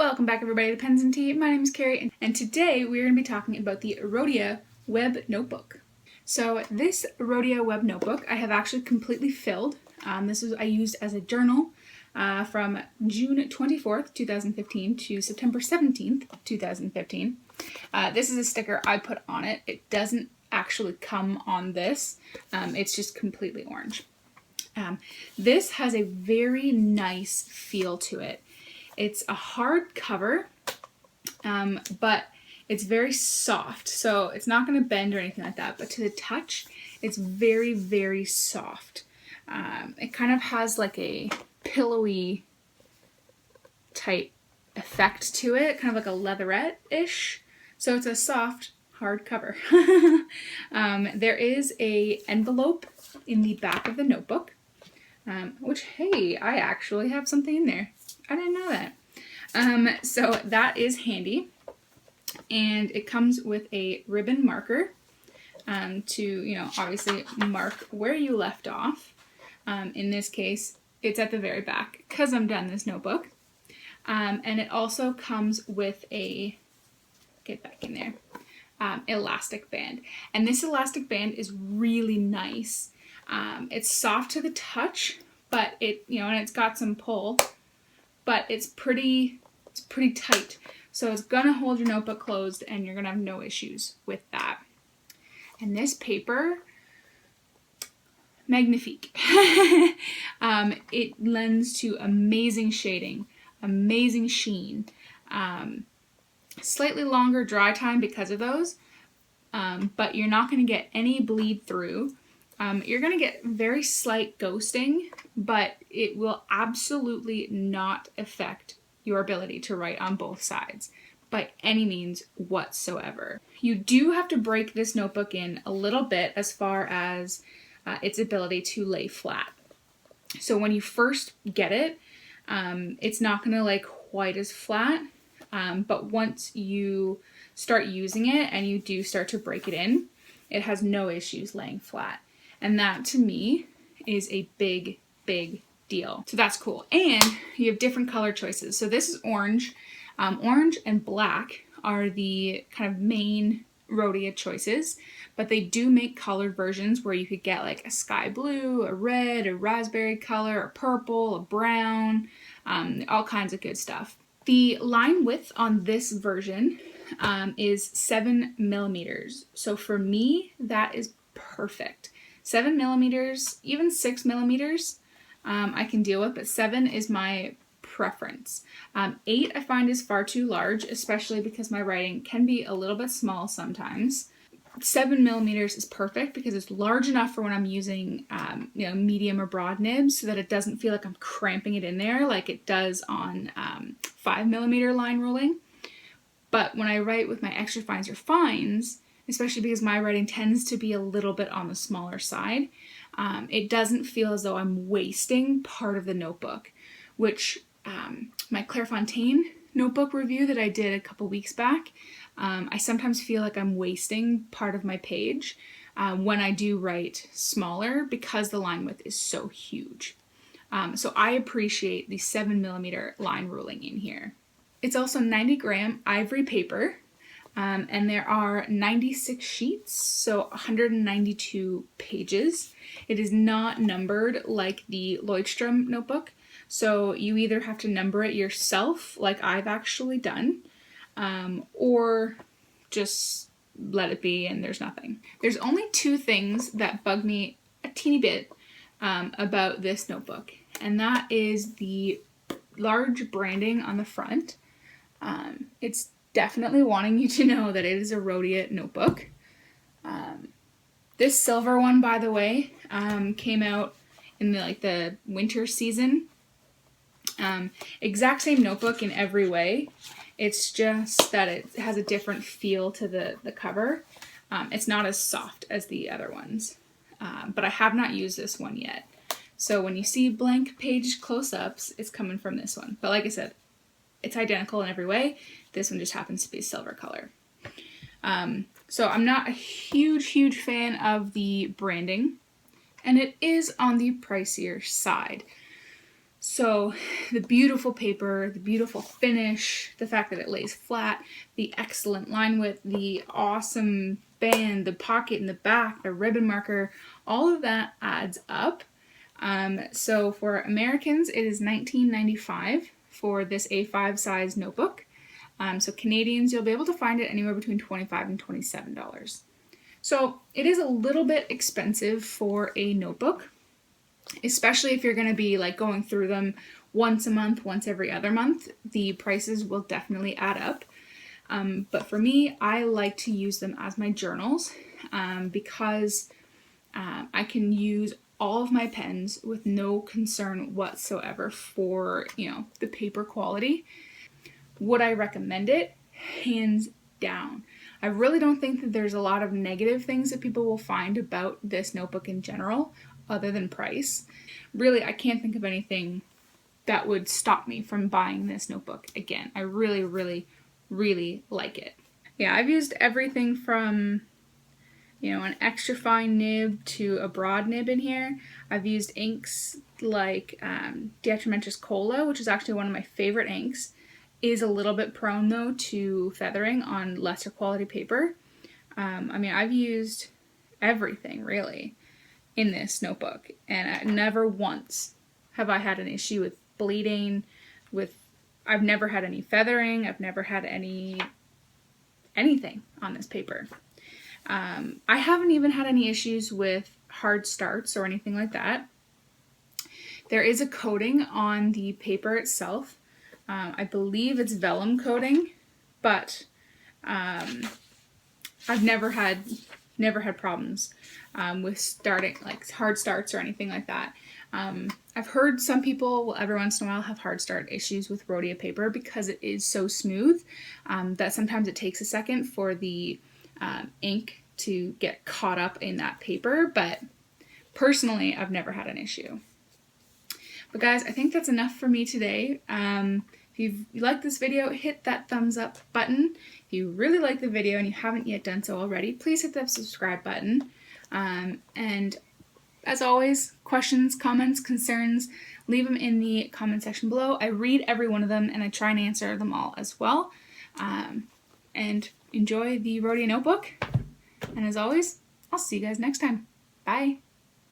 Welcome back everybody to Pens and Tea. My name is Carrie and today we're going to be talking about the Rhodia Web Notebook. So this Rhodia Web Notebook I have actually completely filled. I used as a journal from June 24th, 2015 to September 17th, 2015. This is a sticker I put on it. It doesn't actually come on this. It's just completely orange. This has a very nice feel to it. It's a hard cover, but it's very soft, so it's not going to bend or anything like that, but to the touch, it's very, very soft. It kind of has like a pillowy type effect to it, kind of like a leatherette-ish, so it's a soft, hard cover. There is an envelope in the back of the notebook, which, hey, I actually have something in there. I didn't know that. So that is handy, and it comes with a ribbon marker to, obviously mark where you left off. In this case, it's at the very back because I'm done this notebook. And it also comes with get back in there, elastic band. And this elastic band is really nice. It's soft to the touch, but and it's got some pull. But it's pretty tight. So it's gonna hold your notebook closed and you're gonna have no issues with that. And this paper, magnifique. It lends to amazing shading, amazing sheen, slightly longer dry time because of those, but you're not gonna get any bleed through. You're going to get very slight ghosting, but it will absolutely not affect your ability to write on both sides by any means whatsoever. You do have to break this notebook in a little bit as far as its ability to lay flat. So when you first get it, it's not going to lay quite as flat, but once you start using it and you do start to break it in, it has no issues laying flat. And that, to me, is a big, big deal. So that's cool. And you have different color choices. So this is orange. Orange and black are the kind of main Rhodia choices, but they do make colored versions where you could get like a sky blue, a red, a raspberry color, a purple, a brown, all kinds of good stuff. The line width on this version is 7 millimeters. So for me, that is perfect. 7 millimeters, even 6 millimeters, I can deal with, but 7 is my preference. 8 I find is far too large, especially because my writing can be a little bit small sometimes. 7 millimeters is perfect because it's large enough for when I'm using, medium or broad nibs so that it doesn't feel like I'm cramping it in there like it does on 5 millimeter line ruling. But when I write with my extra fines or fines, especially because my writing tends to be a little bit on the smaller side, it doesn't feel as though I'm wasting part of the notebook, which my Clairefontaine notebook review that I did a couple weeks back, I sometimes feel like I'm wasting part of my page when I do write smaller because the line width is so huge. So I appreciate the 7 millimeter line ruling in here. It's also 90-gram ivory paper. And there are 96 sheets, so 192 pages. It is not numbered like the Lloydstrom notebook, so you either have to number it yourself, like I've actually done, or just let it be and there's nothing. There's only 2 things that bug me a teeny bit about this notebook, and that is the large branding on the front. It's definitely wanting you to know that it is a Rhodia notebook. This silver one, by the way, came out in the winter season. Exact same notebook in every way. It's just that it has a different feel to the cover. It's not as soft as the other ones, but I have not used this one yet. So when you see blank page close-ups, it's coming from this one. But like I said, it's identical in every way. This one just happens to be a silver color. So I'm not a huge fan of the branding, and it is on the pricier side. So the beautiful paper, the beautiful finish, the fact that it lays flat, the excellent line width, the awesome band, the pocket in the back, the ribbon marker, all of that adds up. So for Americans, it is $19.95 for this A5 size notebook. So Canadians, you'll be able to find it anywhere between $25 and $27. So it is a little bit expensive for a notebook, especially if you're going to be like going through them once a month, once every other month. The prices will definitely add up. But for me, I like to use them as my journals because I can use all of my pens with no concern whatsoever for, the paper quality. Would I recommend it? Hands down. I really don't think that there's a lot of negative things that people will find about this notebook in general, other than price. Really, I can't think of anything that would stop me from buying this notebook again. I really, really, really like it. Yeah, I've used everything from, an extra fine nib to a broad nib in here. I've used inks like Diatramentis Cola, which is actually one of my favorite inks. Is a little bit prone though to feathering on lesser quality paper. I've used everything really in this notebook, and never once have I had an issue with bleeding, I've never had any feathering, I've never had anything on this paper. I haven't even had any issues with hard starts or anything like that. There is a coating on the paper itself. I believe it's vellum coating, but I've never had problems with starting, like hard starts or anything like that. I've heard some people will every once in a while have hard start issues with Rhodia paper because it is so smooth that sometimes it takes a second for the ink to get caught up in that paper, but personally I've never had an issue. But guys, I think that's enough for me today. If you like this video, hit that thumbs up button. If you really like the video and you haven't yet done so already, please hit that subscribe button. And as always, questions, comments, concerns, leave them in the comment section below. I read every one of them and I try and answer them all as well. And enjoy the Rhodia notebook. And as always, I'll see you guys next time. Bye.